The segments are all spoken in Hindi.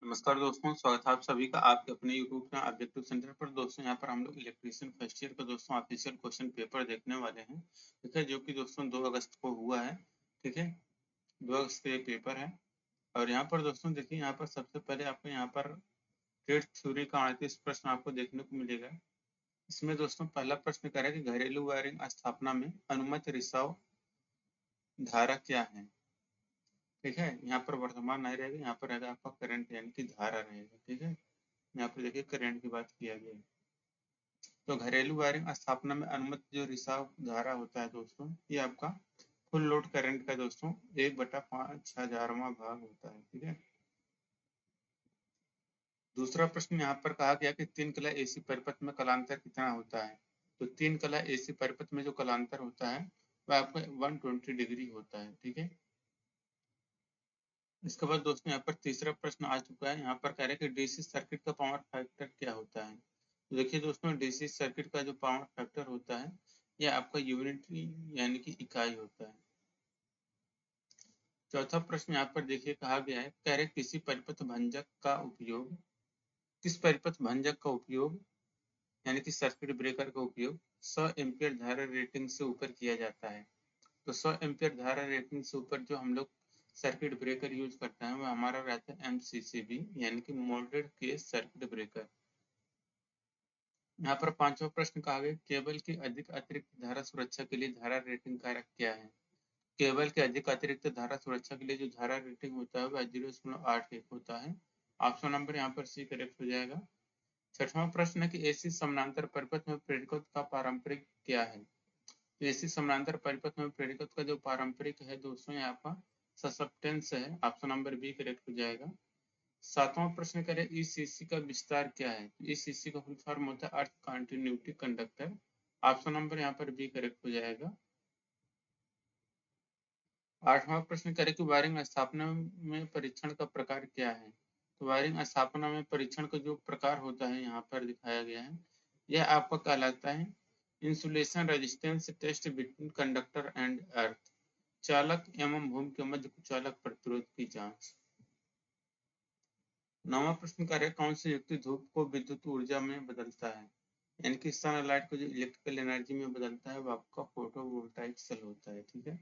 नमस्कार दोस्तों, स्वागत है आप सभी का आपके अपने यूट्यूब चैनल ऑब्जेक्टिव सेंटर पर। दोस्तों यहाँ पर हम लोग इलेक्ट्रीशियन फर्स्ट ईयर का दोस्तों ऑफिशियल क्वेश्चन पेपर देखने वाले हैं, ठीक है, जो कि दोस्तों 2 अगस्त को हुआ है। ठीक है, 2 अगस्त का ये पेपर है। और यहाँ पर दोस्तों देखिए, यहाँ पर सबसे पहले आपको यहाँ पर ट्रेड थ्योरी का 38 प्रश्न आपको देखने को मिलेगा। इसमें दोस्तों पहला प्रश्न कह रहा है कि घरेलू वायरिंग स्थापना में अनुमत रिसाव धारा क्या है। ठीक है, यहाँ पर वर्तमान नहीं रहेगा, यहाँ पर रहेगा आपका करंट यानी कि धारा रहेगा। ठीक है, यहाँ पर देखिए करंट की बात किया गया है। तो घरेलू वायरिंग स्थापना में अनुमत जो रिसाव धारा होता है दोस्तों, ये आपका फुल लोड करंट का दोस्तों 1/5,000वां भाग होता है। ठीक है, दूसरा प्रश्न यहाँ पर कहा गया कि 3 कला एसी परिपथ में कलांतर कितना होता है। तो 3 कला एसी परिपथ में जो कलांतर होता है वह आपका 120 डिग्री होता है। ठीक है, इसके बाद दोस्तों यहाँ पर तीसरा प्रश्न आ चुका है। यहाँ पर कह रहे हैं कि डीसी सर्किट का पावर फैक्टर क्या होता है। तो देखिए दोस्तों, डीसी सर्किट का जो पावर फैक्टर होता है यह आपका यूनिटरी यानी कि इकाई होता है। चौथा प्रश्न यहाँ पर देखिए कहा गया है, कह रहे किसी परिपथ भंजक का उपयोग किस परिपथ भंजक का उपयोग यानी कि सर्किट ब्रेकर का उपयोग 100 एम्पियर धारा रेटिंग से ऊपर किया जाता है। तो 100 एम्पियर धारा रेटिंग से ऊपर जो हम लोग सर्किट ब्रेकर यूज करते हैं वह हमारा रहता है एमसीसीबी यानी कि मोल्डेड केस सर्किट ब्रेकर। यहाँ पर पांचवा प्रश्न कहा गया, केबल की अधिक अतिरिक्त धारा सुरक्षा के लिए धारा रेटिंग कारक क्या है। केबल के अधिक अतिरिक्त धारा सुरक्षा के लिए जो धारा रेटिंग होता है वह 0.81 होता है। ऑप्शन नंबर यहाँ पर सी करेक्ट हो जाएगा। छठवां प्रश्न है कि एसी समानांतर परिपथ में प्रेरकत्व का पारंपरिक क्या है। तो एसी समानांतर परिपथ में प्रेरकत्व का जो पारंपरिक है दोस्तों यहाँ पर ससेप्टेंस है। ऑप्शन नंबर बी करेक्ट हो जाएगा। सातवां प्रश्न करें, ईसीसी का विस्तार क्या है। ईसीसी का फुल फॉर्म होता है अर्थ कंटिन्यूटी कंडक्टर। ऑप्शन नंबर यहाँ पर बी करेक्ट हो जाएगा। आठवां प्रश्न करें कि वायरिंग स्थापना में परीक्षण का प्रकार क्या है। तो वायरिंग स्थापना में परीक्षण का जो प्रकार होता है यहाँ पर दिखाया गया है, यह आपका कहलाता है insulation resistance test between conductor and earth, चालक एवं भूमि के मध्य कुचालक प्रतिरोध की जांच। नौवां प्रश्न करें, कौन सी युक्ति धूप को विद्युत ऊर्जा में बदलता है। यानी कि सनलाइट को जो इलेक्ट्रिकल एनर्जी में बदलता है वो आपका फोटोवोल्टाइक सेल होता है। ठीक है,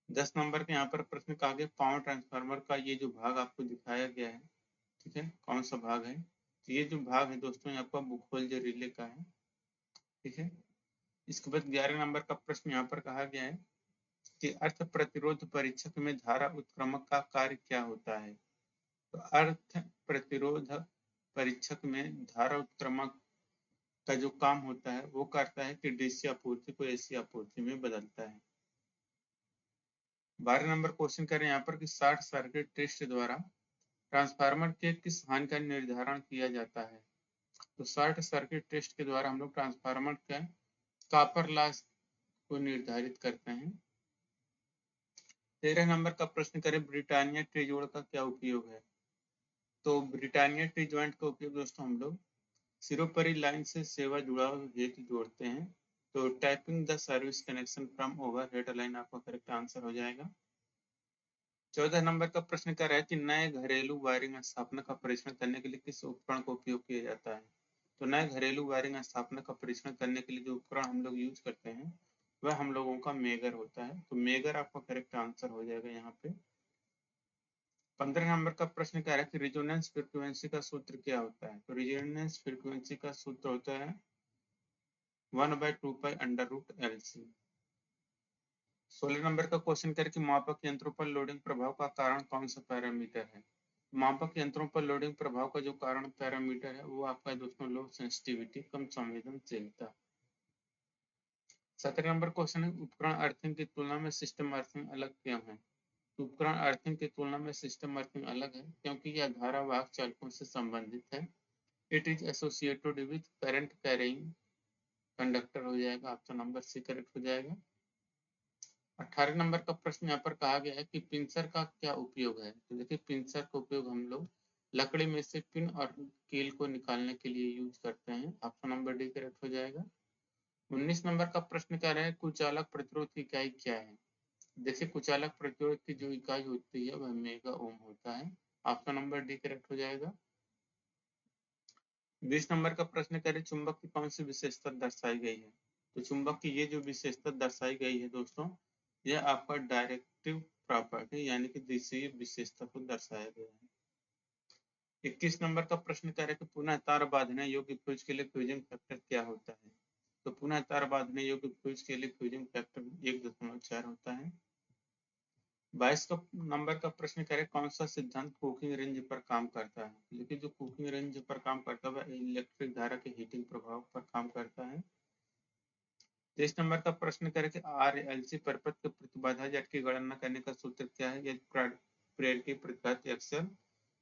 10 नंबर के यहाँ पर प्रश्न कहा गया, पावर ट्रांसफार्मर का ये जो भाग आपको दिखाया गया है, ठीक है, कौन सा भाग है। तो ये जो भाग है दोस्तों ये आपका बुखोल रिले का है। ठीक है, इसके बाद 11 नंबर का प्रश्न यहाँ पर कहा गया है कि अर्थ प्रतिरोध परीक्षक में धारा उत्क्रमक का कार्य क्या होता है। तो अर्थ प्रतिरोध परीक्षक में धारा उत्क्रमक का जो काम होता है वो करता है कि डीसी आपूर्ति को एसी आपूर्ति में बदलता है। 12 नंबर क्वेश्चन करें यहाँ पर कि शॉर्ट सर्किट टेस्ट द्वारा ट्रांसफार्मर के किस हानि का निर्धारण किया जाता है। तो शॉर्ट सर्किट टेस्ट के द्वारा हम लोग ट्रांसफार्मर का कॉपर लॉस को निर्धारित करते हैं। 13 नंबर का प्रश्न करें, ब्रिटानिया ट्री जोड़ का क्या उपयोग है। तो ब्रिटानिया ट्री जॉइंट का उपयोग दोस्तों हम लोग सिरोपरी लाइन से सेवा जुड़ाव हेतु जोड़ते हैं। तो typing the service connection from overhead line आपका करेक्ट आंसर हो जाएगा। 14 नंबर का प्रश्न कर रहा है कि नए घरेलू वायरिंग स्थापना का परीक्षण करने के लिए किस उपकरण का उपयोग किया जाता है। तो नए घरेलू वायरिंग स्थापना का परीक्षण करने के लिए जो उपकरण हम लोग यूज करते हैं वह हम लोगों का मेगर होता है। तो मेगर आपका करेक्ट आंसर हो जाएगा यहाँ पे। 15 नंबर का प्रश्न कह रहा है कि रिजोनेंस फ्रीक्वेंसी का सूत्र क्या होता है। तो रिजोनेंस फ्रीक्वेंसी का सूत्र होता है 1/2π√LC। 16 नंबर का क्वेश्चन करके मापक यंत्रों पर लोडिंग प्रभाव का कारण कौन सा पैरामीटर है। मापक यंत्रों पर लोडिंग प्रभाव का जो कारण पैरामीटर है वो आपका दोस्तों लो सेंसिटिविटी, कम संवेदनशीलता। 17 नंबर क्वेश्चन है, उपकरण अर्थिंग की तुलना में सिस्टम अर्थिंग अलग क्यों है। तो उपकरण अर्थिंग की तुलना में सिस्टम अर्थिंग अलग है क्योंकि यह धारावाहक चालकों से संबंधित है। It is associated with current carrying conductor हो जाएगा। ऑप्शन नंबर सी करेक्ट हो जाएगा। 18 नंबर का प्रश्न यहाँ पर कहा गया है कि पिंसर का क्या उपयोग है। तो देखिए पिंसर का उपयोग हम लोग लकड़ी में से पिन और कील को निकालने के लिए यूज करते हैं। ऑप्शन नंबर डी करेक्ट हो जाएगा। 19 नंबर का प्रश्न कह रहा है कुचालक प्रतिरोध की इकाई क्या है। देखिए कुचालक प्रतिरोध की जो इकाई होती है वह मेगा ओम होता है। ऑप्शन नंबर डी करेक्ट हो जाएगा। 20 नंबर का प्रश्न करें चुंबक की कौन सी विशेषता दर्शाई गई है। तो चुंबक की ये जो विशेषता दर्शाई गई है दोस्तों, यह आपका डायरेक्टिव प्रॉपर्टी यानी कि दिशीय विशेषता को दर्शाया गया है। 21 नंबर का प्रश्न करें कि पुनः तार बांधने योग्य फ्यूज के लिए फ्यूजिंग फैक्टर क्या होता है। तो पुनः तार बांधने योग्य फ्यूज के लिए फ्यूजिंग फैक्टर 1.4 होता है। 22 का नंबर का प्रश्न करें कौन सा सिद्धांत कुकिंग रेंज पर काम करता है। लेकिन जो कुकिंग रेंज पर काम करता है वह इलेक्ट्रिक धारा के हीटिंग प्रभाव पर काम करता है। 23 नंबर का प्रश्न करें कि RLC परपथ के प्रतिबाधा जेट की गणना करने का सूत्र क्या है। यदि प्रेरक की प्रतिघात एक्सल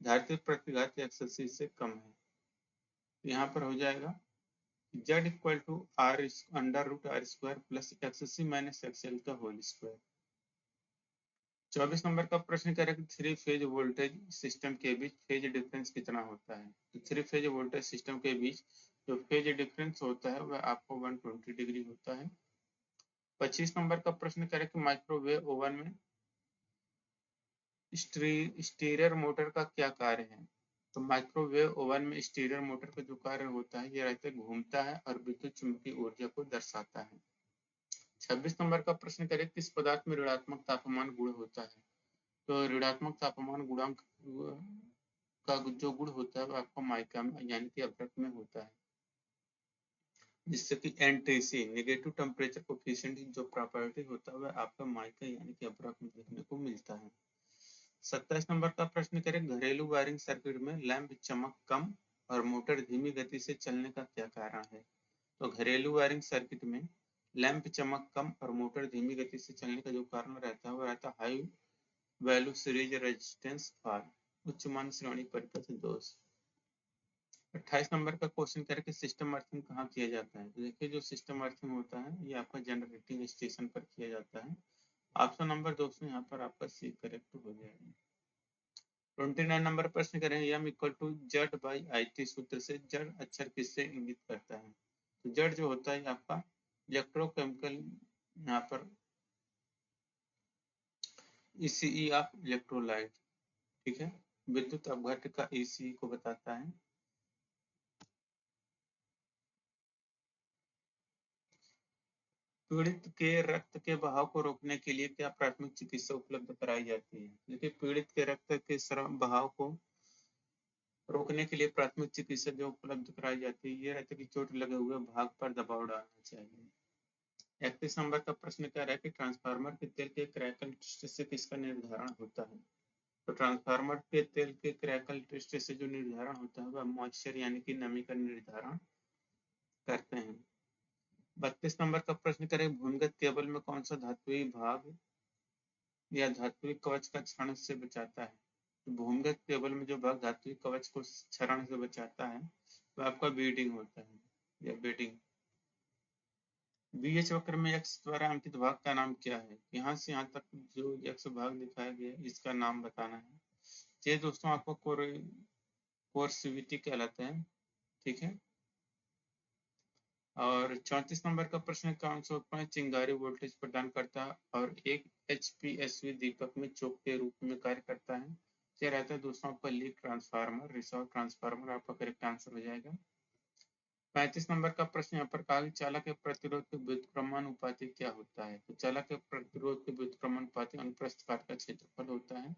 धारित प्रतिघात एक्सल से कम है। यहाँ पर हो जाएगा Z equal to R under root R square plus XC minus XL का होल स्क्वायर। 24 नंबर का प्रश्न करें कि 3 फेज वोल्टेज सिस्टम के बीच फेज डिफरेंस कितना होता है। तो 3 फेज वोल्टेज सिस्टम के बीच जो फेज डिफरेंस होता है वह आपको 120 डिग्री होता है। 25 नंबर का प्रश्न करें कि माइक्रोवेव ओवन में स्टीरियर मोटर का क्या कार्य है। तो माइक्रोवेव ओवन में स्टीरियर मोटर का जो कार्य होता है, ये रहते घूमता है और विद्युत चुंबकीय ऊर्जा को दर्शाता है। 26 नंबर का प्रश्न करें किस पदार्थ में ऋणात्मक तापमान गुण होता है। तो ऋणात्मक तापमान गुणांक का जो गुण होता है वो आपको माइका में यानी कि अभ्रक में होता है, जिससे कि NTC नेगेटिव टेम्परेचर कोफिशिएंट जो प्रॉपर्टी होता है वह आपका माइका यानी कि अभ्रक में देखने को मिलता है। 27 नंबर का प्रश्न करें घरेलू वायरिंग सर्किट में लैंप चमक कम और मोटर धीमी गति से चलने का क्या कारण है। तो घरेलू वायरिंग सर्किट में लैंप चमक कम और मोटर धीमी गति से चलने का जो कारण रहता है वो रहता है high value series resistance for उच्च मान श्रेणी परिपथ दोष। 28 नंबर का क्वेश्चन करके सिस्टम अर्थिंग कहाँ किया जाता है। तो देखिए जो सिस्टम अर्थिंग होता है ये आपका जनरेटिंग स्टेशन पर किया जाता है। ऑप्शन नंबर दोस्तों यहाँ पर आपका सी करेक्ट हो जाएगा। 29 नंबर प्रश्न करें m equal to Z by IT सूत्र से जड़ अक्षर किससे इंगित करता है। तो जड़ जो होता है आपका इलेक्ट्रोकेमिकल यहाँ पर ECE ऑफ इलेक्ट्रोलाइट, ठीक है, विद्युत अपघट्य का ECE को बताता है। पीड़ित के रक्त के बहाव को रोकने के लिए क्या प्राथमिक चिकित्सा उपलब्ध कराई जाती है। देखिए पीड़ित के रक्त के बहाव को रोकने के लिए प्राथमिक चिकित्सा जो उपलब्ध कराई जाती है ये रहती है कि चोट लगे हुए भाग पर दबाव डालना चाहिए। 31 नंबर का प्रश्न क्या है कि ट्रांसफार्मर के तेल के क्रैकल टेस्ट से किसका निर्धारण होता है। तो ट्रांसफार्मर के तेल के क्रैकल टेस्ट से जो निर्धारण होता है वह मॉइस्चर यानी कि नमी का निर्धारण करते हैं। 32 नंबर का प्रश्न करें भूमिगत केबल में कौन सा धात्विक भाग या धात्विक कवच का क्षरण से बचाता है। तो भूमिगत केबल में जो भाग धात्विक कवच को क्षरण से बचाता है वह आपका बीडिंग होता है या बेडिंग। BH वक्र में x द्वारा अंकित भाग का नाम क्या है। यहाँ से यहाँ तक जो x भाग दिखाया गया है इसका नाम बताना है। ये दोस्तों आपको कोर्सिविटी कहलाता है, ठीक है। और 34 नंबर का प्रश्न कौन सा उपकरण चिंगारी वोल्टेज प्रदान करता है और एक HPSV दीपक में चोक के रूप में कार्य करता है। क्या रहता है दोस्तों आपका लीड ट्रांसफार्मर रिजर्व ट्रांसफार्मर आपका करेक्ट आंसर हो जाएगा। 35 नंबर का प्रश्न यहाँ पर कहा कि चालक के प्रतिरोध के व्युत्क्रमानुपाती क्या होता है। तो चालक के प्रतिरोध के व्युत्क्रमानुपाती अनुप्रस्थ काट का क्षेत्रफल होता है।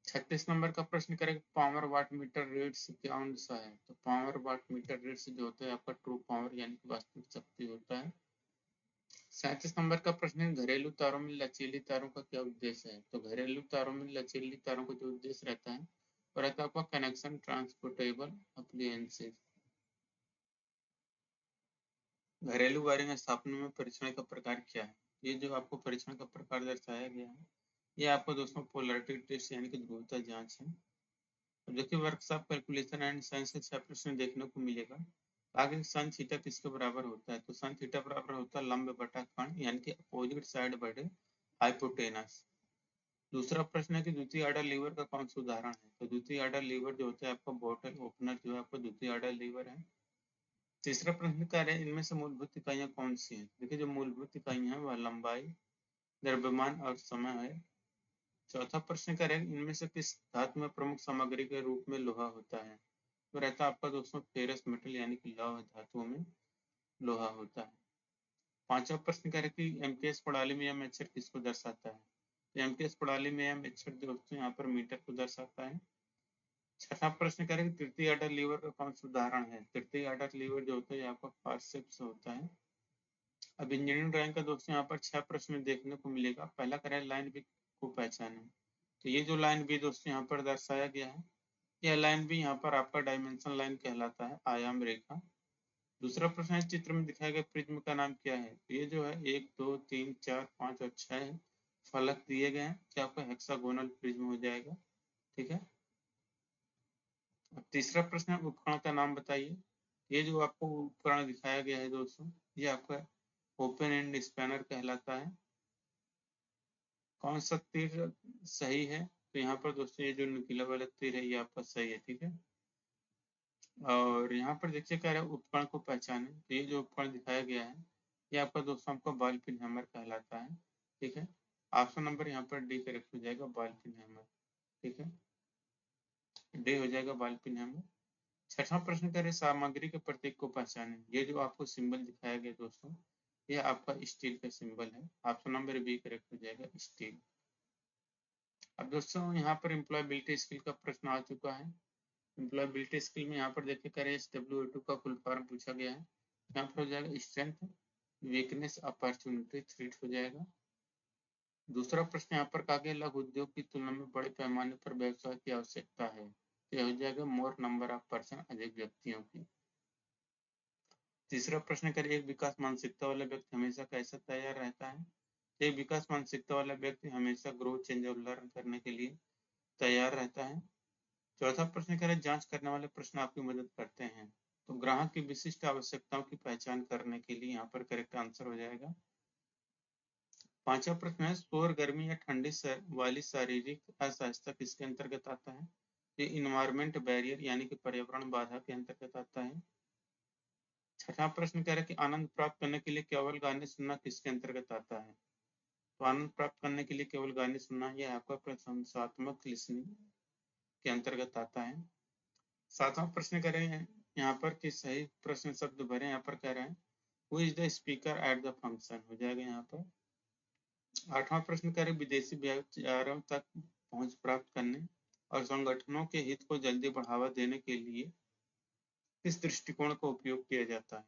36 नंबर का प्रश्न करें पावर वाट मीटर रीड्स कौन सा है। तो पावर वाट मीटर रीड्स जो होता है आपका ट्रू पावर यानी कि वास्तविक शक्ति होता है। 37 नंबर का प्रश्न है घरेलू तारों में लचीली तारों का क्या उद्देश्य है। तो घरेलू तारों में लचीली तारों का जो उद्देश्य रहता है वो रहता है आपका कनेक्शन ट्रांसपोर्टेबल अप्लायंसेज। घरेलू वायरिंग स्थापना में परीक्षण का प्रकार क्या है। ये जो आपको परीक्षण का प्रकार दर्शाया गया है ये आपको दोस्तों पोलैरिटी टेस्ट यानी कि ध्रुवता जांच है। देखिए वर्कशॉप कैलकुलेशन एंड साइंस के 6 प्रश्न देखने को मिलेगा। आगे सन थीटा किसके बराबर होता है। तो सन थीटा बराबर होता है लंब बटा खंड यानी कि अपोजिट साइड बटे हाइपोटेनस। दूसरा प्रश्न है कि द्वितीय आर्डर लीवर का कौन सा उदाहरण है। तो द्वितीय आर्डर लीवर जो होता है आपका बोतल ओपनर जो है आपका द्वितीय आर्डर लीवर है। तीसरा प्रश्न क्या है इनमें से मूलभूत इकाइयां कौन सी हैं। देखिए जो मूलभूत इकाइयां हैं वह लंबाई, द्रव्यमान और समय है। चौथा प्रश्न करें, इनमें से किस धातु में प्रमुख सामग्री के रूप में लोहा होता है? तो रहता है आपका दोस्तों फेरस मेटल यानी कि लौह धातुओं में लोहा होता है। पांचवा प्रश्न करें कि एमकेएस प्रणाली में यह अक्षर किसको दर्शाता है? तो एमकेएस प्रणाली में यह अक्षर दोस्तों यहाँ पर मीटर को दर्शाता है। छठा प्रश्न करें कि तृतीय ऑर्डर लीवर का कौन सा उदाहरण है? तृतीय ऑर्डर लीवर जो होता है आपका फॉरसेप्स होता है। अब इंजीनियरिंग ड्राइंग का दोस्तों यहाँ पर 6 प्रश्न देखने को मिलेगा। पहला करें लाइन बी को पहचाने। तो ये जो लाइन बी दोस्तों यहाँ पर दर्शाया गया है, यह लाइन बी यहाँ पर आपका डायमेंशन लाइन कहलाता है, आयाम रेखा। दूसरा प्रश्न है, चित्र में दिखाए गए प्रिज्म का नाम क्या है? तो ये जो है 1 2 3 4 5 और 6 फलक दिए गए हैं, क्या आपका हेक्सागोनल प्रिज्म हो जाएगा। ठीक है। अब तीसरा प्रश्न है, उपकरण का नाम बताइए। ये जो आपको उपकरण दिखाया गया है दोस्तों, ये आपका ओपन एंड स्पैनर कहलाता है। कौन सा तीर सही है? तो यहाँ पर दोस्तों ये जो नुकीला वाला तीर है ये आपका सही है। ठीक है। और यहाँ पर देखिए कह रहा है उपकरण को पहचाने। तो ये जो उपकरण दिखाया गया है ये आपका दोस्तों आपका बॉल पिन हैमर कहलाता है। ठीक है। ऑप्शन नंबर यहाँ पर डी करेक्ट हो जाएगा, बॉल पिन हैमर। ठीक है, डी हो जाएगा बॉल पिन हैमर। छठा प्रश्न करें, सामग्री के प्रतीक को पहचाने। ये जो आपको सिंबल दिखाया गया दोस्तों, ये आपका स्टील का सिंबल है। ऑप्शन नंबर बी करेक्ट हो जाएगा, स्टील। अब दोस्तों यहाँ पर एम्प्लॉयबिलिटी स्किल का प्रश्न आ चुका है। एम्प्लॉयबिलिटी स्किल में यहाँ पर देखिए करें SW2 का फुल फॉर्म पूछा गया है। यहाँ पर हो जाएगा स्ट्रेंथ, वीकनेस, अपॉर्चुनिटी, थ्रेट हो जाएगा। दूसरा प्रश्न यहाँ पर कहा गया लघु उद्योग की तुलना में बड़े पैमाने पर व्यवसाय की आवश्यकता है। तो हो जाएगा मोर नंबर ऑफ पर्सन, अधिक व्यक्तियों की। तीसरा प्रश्न करें, एक विकास मानसिकता वाला व्यक्ति हमेशा कैसा तैयार रहता है? एक विकास मानसिकता वाला व्यक्ति हमेशा ग्रोथ, चेंज और लर्न करने के लिए तैयार रहता है। चौथा प्रश्न करें, जांच करने वाले प्रश्न आपकी मदद करते हैं। तो ग्राहक की विशिष्ट आवश्यकताओं की पहचान करने के लिए यहाँ पर करेक्ट आंसर हो जाएगा। पांचवा प्रश्न है, सौर गर्मी या ठंडी वाली शारीरिक असहजता किसके अंतर्गत आता है? ये इन्वायरमेंट बैरियर यानी कि पर्यावरण बाधा के अंतर्गत आता है। छठा प्रश्न कह रहा है कि आनंद प्राप्त करने के लिए केवल गाने सुनना किसके अंतर्गत आता है? तो आनंद प्राप्त करने के लिए केवल गाने सुनना यह आपका प्रशंसात्मक लिसनिंग के अंतर्गत आता है। सातवां प्रश्न करें यहाँ पर कि सही प्रश्न शब्द भरे। यहाँ पर कह रहे हैं who is the speaker at the function, हो जाएगा यहाँ पर। आठवां प्रश्न करें, विदेशी व्यापारियों तक पहुंच प्राप्त करने और संगठनों के हित को जल्दी बढ़ावा देने के लिए किस दृष्टिकोण का उपयोग किया जाता है?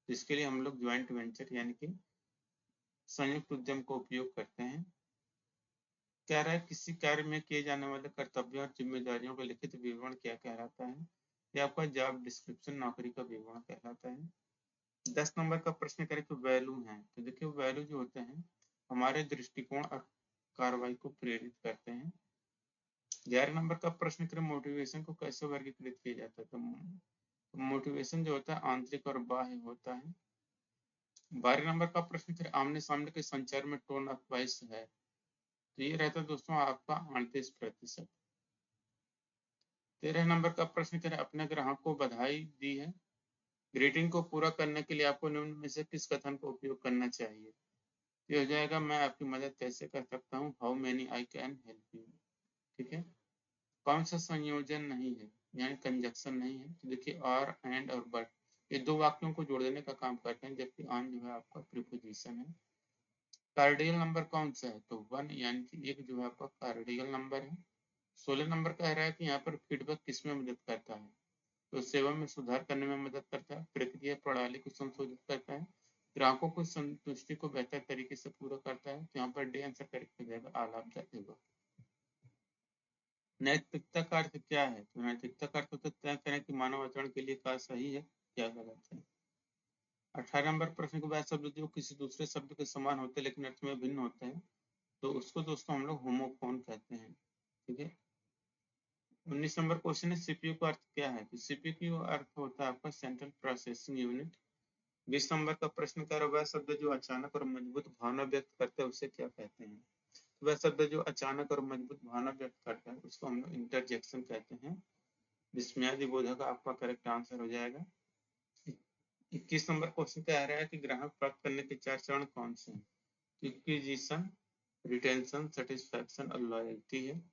जिसके लिए हम लोग ज्वाइंट वेंचर यानी कि संयुक्त उद्यम का उपयोग करते हैं। कह रहा है किसी कार्य में किए जाने वाले कर्तव्यों और जिम्मेदारियों का लिखित विवरण क्या कहलाता है? यह आपका जॉब डिस्क्रिप्शन, नौकरी का विवरण कहलाता है। 10 नंबर का प्रश्न करें कि वैल्यू है। तो देखिए वैल्यू जो होते हैं हमारे दृष्टिकोण और कार्रवाई को प्रेरित करते हैं। 11 नंबर का प्रश्न करें, मोटिवेशन को कैसे वर्गीकृत किया जाता है? तो मोटिवेशन जो होता है आंतरिक और बाह्य होता है। 12 नंबर का प्रश्न करें, आमने सामने के संचार में टोन ऑफ वॉइस है। तो ये रहता है दोस्तों आपका 38%। 13 नंबर का प्रश्न करें, अपने ग्राहक को बधाई दी है। ग्रीटिंग को पूरा करने के लिए आपको निम्न में से किस कथन का उपयोग करना चाहिए? ये हो जाएगा, मैं आपकी मदद कैसे कर सकता हूँ, how many I can help you. ठीक है। कौन सा संयोजन नहीं है यानी कंजक्शन नहीं है? तो देखिए और, एंड और बट, ये दो वाक्यों को जोड़ देने का काम करते हैं, जबकि ऑन जो है आपका प्रीपोजिशन है। कार्डियल नंबर कौन सा है? तो 1 यानी कि एक जो है आपका कार्डियल नंबर है। 16 नंबर कह रहा है कि यहाँ पर फीडबैक किसमें मदद करता है? तो सेवा में सुधार करने में मदद करता है, प्रक्रिया प्रणाली को संशोधित करता है, ग्राहकों को संतुष्टि को बेहतर तरीके से पूरा करता है। तो यहाँ पर डी आंसर करेक्ट हो जाएगा, ऑल ऑफ द एबव। नैतिकता का अर्थ क्या है? तो नैतिकता का अर्थ तय करें कि मानव आचरण के लिए क्या सही है, क्या गलत है। 18 नंबर प्रश्न के बाद शब्द जो किसी दूसरे शब्द के समान होते हैं लेकिन अर्थ में भिन्न होते हैं, तो उसको दोस्तों हम लोग होमोफोन कहते हैं। ठीक है। 19 नंबर क्वेश्चन है, सीपीयू का अर्थ क्या है? तो सीपीयू का अर्थ होता है आपका सेंट्रल प्रोसेसिंग यूनिट। 20 नंबर का प्रश्न कह रहा है, वह शब्द जो अचानक और मजबूत भावना व्यक्त करता है उसे क्या कहते हैं? वह शब्द जो अचानक और मजबूत भावना व्यक्त करता है उसको हम लोग इंटरजेक्शन कहते हैं। विस्मयादि बोधक आपका करेक्ट आंसर हो जाएगा। 21 नंबर क्वेश्चन कह रहा है कि ग्राहक प्राप्त करने के 4 चरण कौन से हैं? एक्विजिशन, रिटेंशन, सेटिस्फैक्शन और लॉयल्टी है।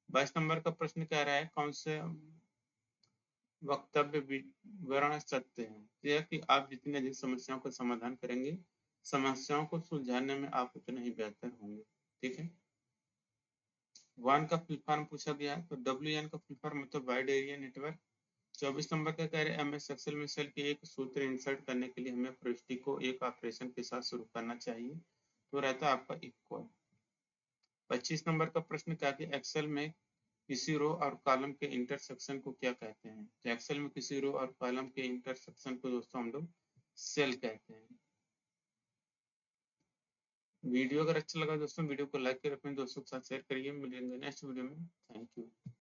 22 नंबर का प्रश्न कह रहा है कौन से वक्तव्य विवरण सत्य है। यह कि आप जितनी अधिक समस्याओं का समाधान करेंगे, समस्याओं को सुलझाने में आप उतने ही बेहतर होंगे। ठीक है। WAN का फुल फॉर्म पूछा गया है, तो WAN का फुल फॉर्म मतलब वाइड एरिया नेटवर्क। 24 नंबर का कह रहे हैं MS एक्सेल में सेल के एक सूत्र इंसर्ट करने के लिए हमें प्रविष्टि को एक ऑपरेशन के साथ शुरू करना चाहिए, तो रहता है आपका इक्वल। 25 नंबर का प्रश्न क्या कि एक्सेल में किसी रो और कॉलम के इंटरसेक्शन को क्या कहते हैं। तो एक्सेल में किसी रो और कॉलम के इंटरसेक्शन को दोस्तों हम लोग सेल कहते हैं। वीडियो अगर अच्छा लगा दोस्तों, वीडियो को लाइक कर अपने दोस्तों के साथ शेयर करिए। मिलेंगे नेक्स्ट वीडियो में। Thank you.